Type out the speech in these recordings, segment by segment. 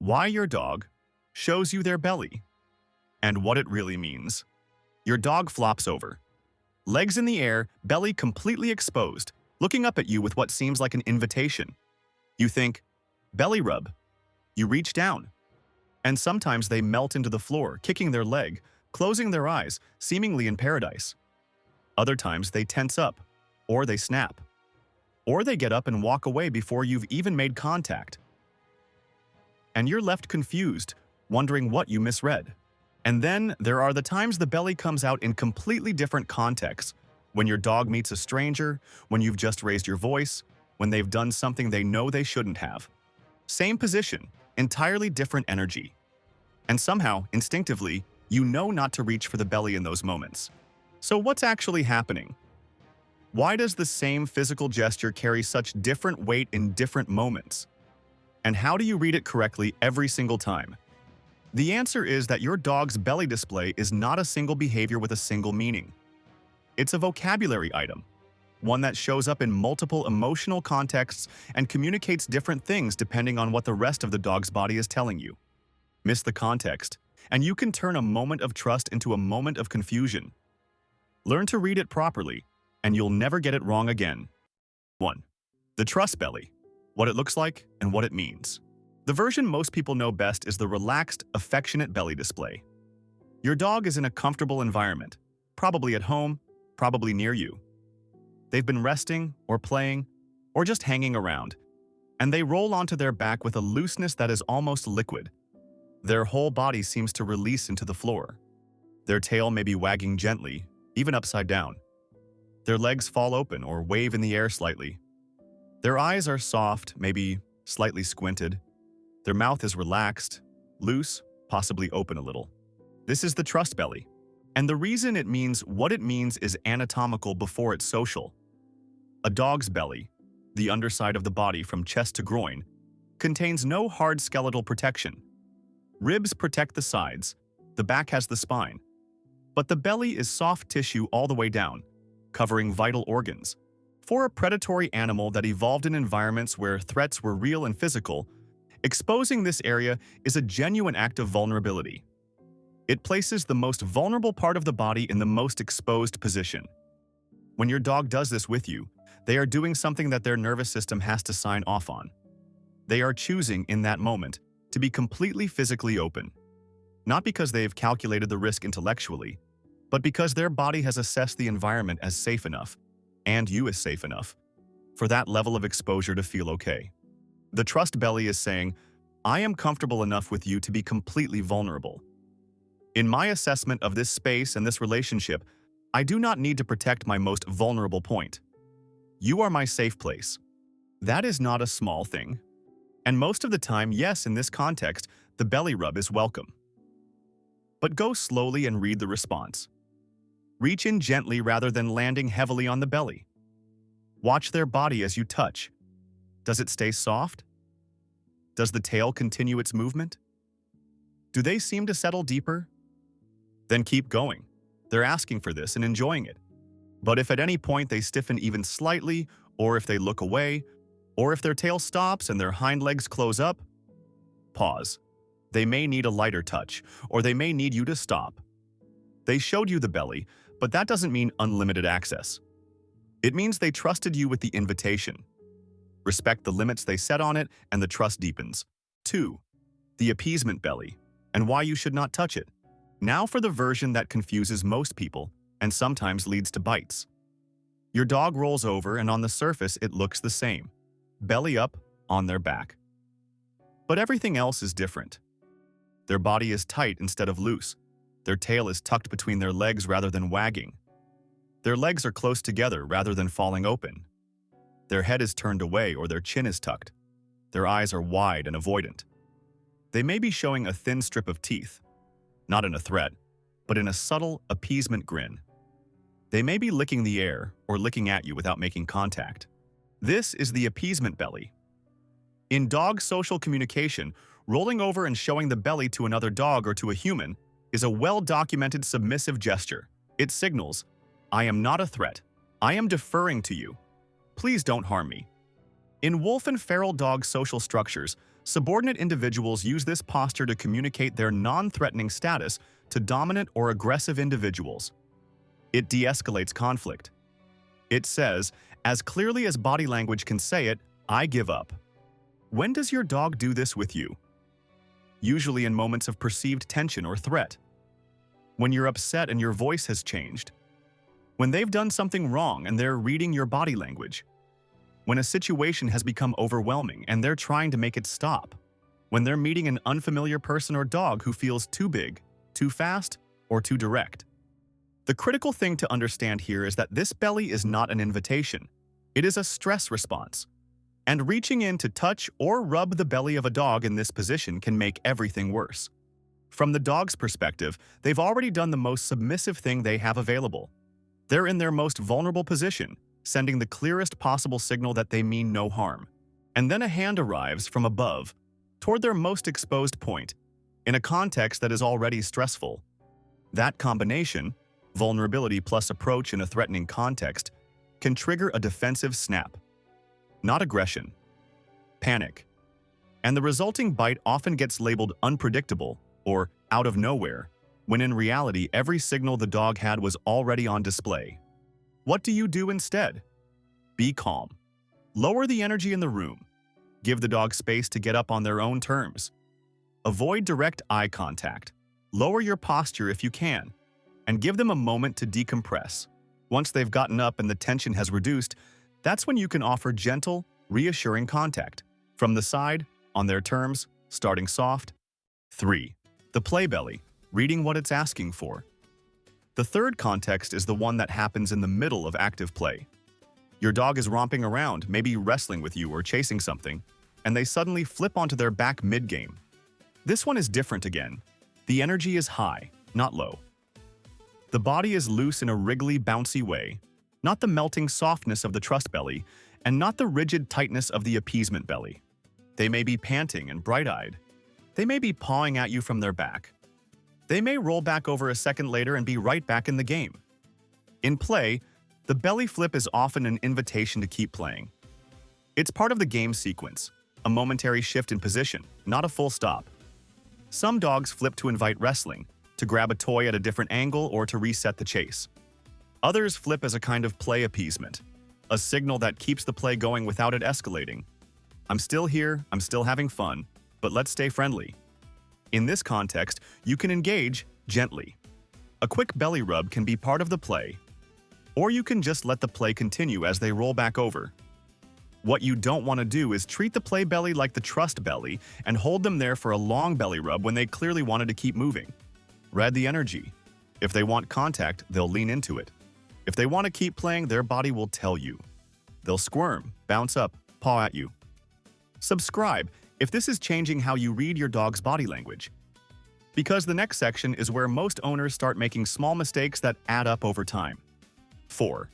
Why your dog shows you their belly and what it really means. Your dog flops over, legs in the air, belly completely exposed, looking up at you with what seems like an invitation. You think, belly rub. You reach down, and sometimes they melt into the floor, kicking their leg, closing their eyes, seemingly in paradise. Other times they tense up, or they snap, or they get up and walk away before you've even made contact. And you're left confused, wondering what you misread. And then there are the times the belly comes out in completely different contexts, when your dog meets a stranger, when you've just raised your voice, when they've done something they know they shouldn't have. Same position, entirely different energy. And somehow, instinctively, you know not to reach for the belly in those moments. So what's actually happening? Why does the same physical gesture carry such different weight in different moments? And how do you read it correctly every single time? The answer is that your dog's belly display is not a single behavior with a single meaning. It's a vocabulary item, one that shows up in multiple emotional contexts and communicates different things depending on what the rest of the dog's body is telling you. Miss the context, and you can turn a moment of trust into a moment of confusion. Learn to read it properly, and you'll never get it wrong again. 1. The trust belly. What it looks like and what it means. The version most people know best is the relaxed, affectionate belly display. Your dog is in a comfortable environment, probably at home, probably near you. They've been resting, or playing, or just hanging around, and they roll onto their back with a looseness that is almost liquid. Their whole body seems to release into the floor. Their tail may be wagging gently, even upside down. Their legs fall open or wave in the air slightly. Their eyes are soft, maybe slightly squinted. Their mouth is relaxed, loose, possibly open a little. This is the trust belly. And the reason it means what it means is anatomical before it's social. A dog's belly, the underside of the body from chest to groin, contains no hard skeletal protection. Ribs protect the sides, the back has the spine. But the belly is soft tissue all the way down, covering vital organs. For a predatory animal that evolved in environments where threats were real and physical, exposing this area is a genuine act of vulnerability. It places the most vulnerable part of the body in the most exposed position. When your dog does this with you, they are doing something that their nervous system has to sign off on. They are choosing, in that moment, to be completely physically open. Not because they have calculated the risk intellectually, but because their body has assessed the environment as safe enough, and you as safe enough, for that level of exposure to feel okay. The trust belly is saying, I am comfortable enough with you to be completely vulnerable. In my assessment of this space and this relationship, I do not need to protect my most vulnerable point. You are my safe place. That is not a small thing. And most of the time, yes, in this context, the belly rub is welcome. But go slowly and read the response. Reach in gently rather than landing heavily on the belly. Watch their body as you touch. Does it stay soft? Does the tail continue its movement? Do they seem to settle deeper? Then keep going. They're asking for this and enjoying it. But if at any point they stiffen even slightly, or if they look away, or if their tail stops and their hind legs close up, pause. They may need a lighter touch, or they may need you to stop. They showed you the belly, but that doesn't mean unlimited access. It means they trusted you with the invitation. Respect the limits they set on it, and the trust deepens. 2. The appeasement belly, and why you should not touch it. Now for the version that confuses most people, and sometimes leads to bites. Your dog rolls over, and on the surface it looks the same. Belly up, on their back. But everything else is different. Their body is tight instead of loose. Their tail is tucked between their legs rather than wagging. Their legs are close together rather than falling open. Their head is turned away or their chin is tucked. Their eyes are wide and avoidant. They may be showing a thin strip of teeth, not in a threat, but in a subtle appeasement grin. They may be licking the air or licking at you without making contact. This is the appeasement belly. In dog social communication, rolling over and showing the belly to another dog or to a human is a well-documented submissive gesture. It signals, I am not a threat. I am deferring to you. Please don't harm me. In wolf and feral dog social structures, Subordinate individuals use this posture to communicate their non-threatening status to dominant or aggressive individuals. It de-escalates conflict. It says, as clearly as body language can say it, "I give up." When does your dog do this with you? Usually in moments of perceived tension or threat. When you're upset and your voice has changed. When they've done something wrong and they're reading your body language. When a situation has become overwhelming and they're trying to make it stop. When they're meeting an unfamiliar person or dog who feels too big, too fast, or too direct. The critical thing to understand here is that this belly is not an invitation. It is a stress response. And reaching in to touch or rub the belly of a dog in this position can make everything worse. From the dog's perspective, they've already done the most submissive thing they have available. They're in their most vulnerable position, sending the clearest possible signal that they mean no harm. And then a hand arrives from above, toward their most exposed point, in a context that is already stressful. That combination, vulnerability plus approach in a threatening context, can trigger a defensive snap. Not aggression. Panic. And the resulting bite often gets labeled unpredictable or out of nowhere, when in reality every signal the dog had was already on display. What do you do instead? Be calm. Lower the energy in the room. Give the dog space to get up on their own terms. Avoid direct eye contact. Lower your posture if you can, and give them a moment to decompress. Once they've gotten up and the tension has reduced, that's when you can offer gentle, reassuring contact. From the side, on their terms, starting soft. 3. The play belly, reading what it's asking for. The third context is the one that happens in the middle of active play. Your dog is romping around, maybe wrestling with you or chasing something, and they suddenly flip onto their back mid-game. This one is different again. The energy is high, not low. The body is loose in a wriggly, bouncy way, not the melting softness of the trust belly, and not the rigid tightness of the appeasement belly. They may be panting and bright-eyed. They may be pawing at you from their back. They may roll back over a second later and be right back in the game. In play, the belly flip is often an invitation to keep playing. It's part of the game sequence, a momentary shift in position, not a full stop. Some dogs flip to invite wrestling, to grab a toy at a different angle or to reset the chase. Others flip as a kind of play appeasement, a signal that keeps the play going without it escalating. I'm still here, I'm still having fun, but let's stay friendly. In this context, you can engage gently. A quick belly rub can be part of the play, or you can just let the play continue as they roll back over. What you don't want to do is treat the play belly like the trust belly and hold them there for a long belly rub when they clearly wanted to keep moving. Read the energy. If they want contact, they'll lean into it. If they want to keep playing, their body will tell you. They'll squirm, bounce up, paw at you. Subscribe if this is changing how you read your dog's body language. Because the next section is where most owners start making small mistakes that add up over time. 4.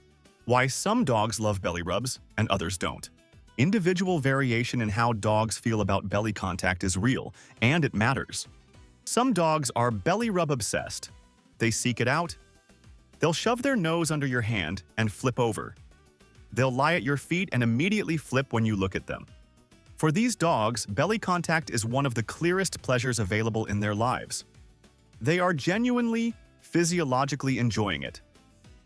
Why some dogs love belly rubs and others don't. Individual variation in how dogs feel about belly contact is real, and it matters. Some dogs are belly rub obsessed. They seek it out. They'll shove their nose under your hand and flip over. They'll lie at your feet and immediately flip when you look at them. For these dogs, belly contact is one of the clearest pleasures available in their lives. They are genuinely, physiologically enjoying it.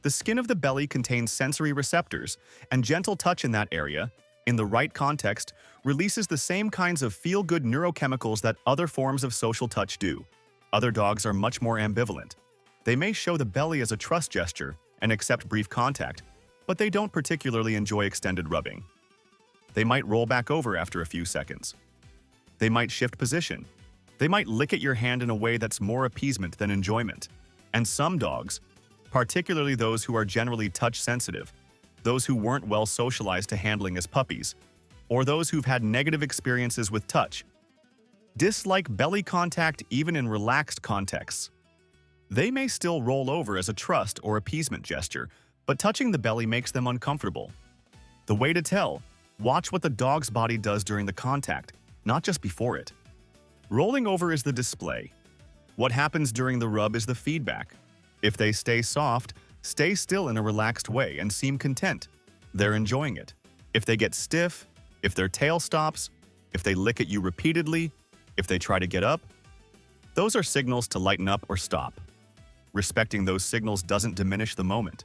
The skin of the belly contains sensory receptors, and gentle touch in that area, in the right context, releases the same kinds of feel-good neurochemicals that other forms of social touch do. Other dogs are much more ambivalent. They may show the belly as a trust gesture and accept brief contact, but they don't particularly enjoy extended rubbing. They might roll back over after a few seconds. They might shift position. They might lick at your hand in a way that's more appeasement than enjoyment. And some dogs, particularly those who are generally touch-sensitive, those who weren't well socialized to handling as puppies, or those who've had negative experiences with touch, dislike belly contact even in relaxed contexts. They may still roll over as a trust or appeasement gesture, but touching the belly makes them uncomfortable. The way to tell: watch what the dog's body does during the contact, not just before it. Rolling over is the display. What happens during the rub is the feedback. If they stay soft, stay still in a relaxed way and seem content, they're enjoying it. If they get stiff, if their tail stops, if they lick at you repeatedly, if they try to get up, those are signals to lighten up or stop. Respecting those signals doesn't diminish the moment.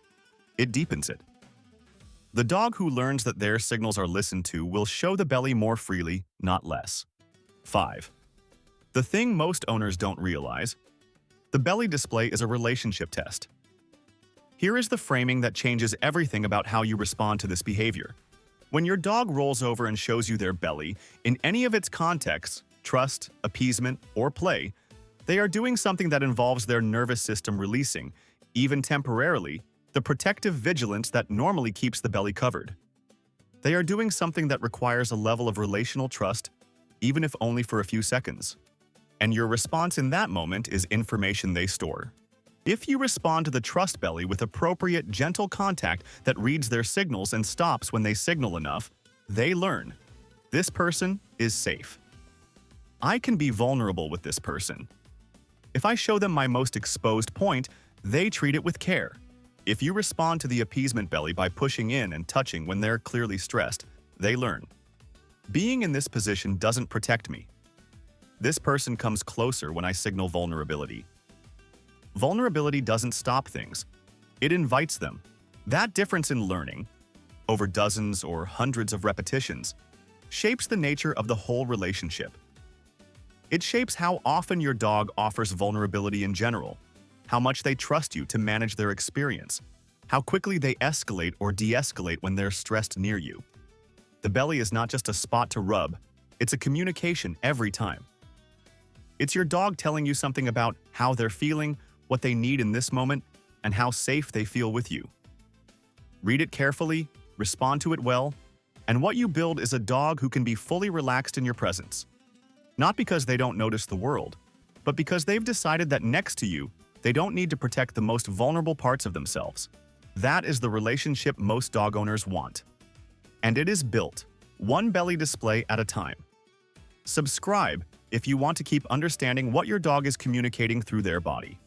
It deepens it. The dog who learns that their signals are listened to will show the belly more freely, not less. 5. The thing most owners don't realize: the belly display is a relationship test. Here is the framing that changes everything about how you respond to this behavior. When your dog rolls over and shows you their belly, in any of its contexts, trust, appeasement, or play, they are doing something that involves their nervous system releasing, even temporarily, the protective vigilance that normally keeps the belly covered. They are doing something that requires a level of relational trust, even if only for a few seconds. And your response in that moment is information they store. If you respond to the trust belly with appropriate, gentle contact that reads their signals and stops when they signal enough, they learn. This person is safe. I can be vulnerable with this person. If I show them my most exposed point, they treat it with care. If you respond to the appeasement belly by pushing in and touching when they're clearly stressed, they learn. Being in this position doesn't protect me. This person comes closer when I signal vulnerability. Vulnerability doesn't stop things. It invites them. That difference in learning, over dozens or hundreds of repetitions, shapes the nature of the whole relationship. It shapes how often your dog offers vulnerability in general, how much they trust you to manage their experience, how quickly they escalate or de-escalate when they're stressed near you. The belly is not just a spot to rub, it's a communication every time. It's your dog telling you something about how they're feeling, what they need in this moment, and how safe they feel with you. Read it carefully, respond to it well, and what you build is a dog who can be fully relaxed in your presence. Not because they don't notice the world, but because they've decided that next to you, they don't need to protect the most vulnerable parts of themselves. That is the relationship most dog owners want. And it is built, one belly display at a time. Subscribe if you want to keep understanding what your dog is communicating through their body.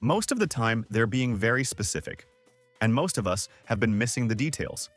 Most of the time, they're being very specific, and most of us have been missing the details.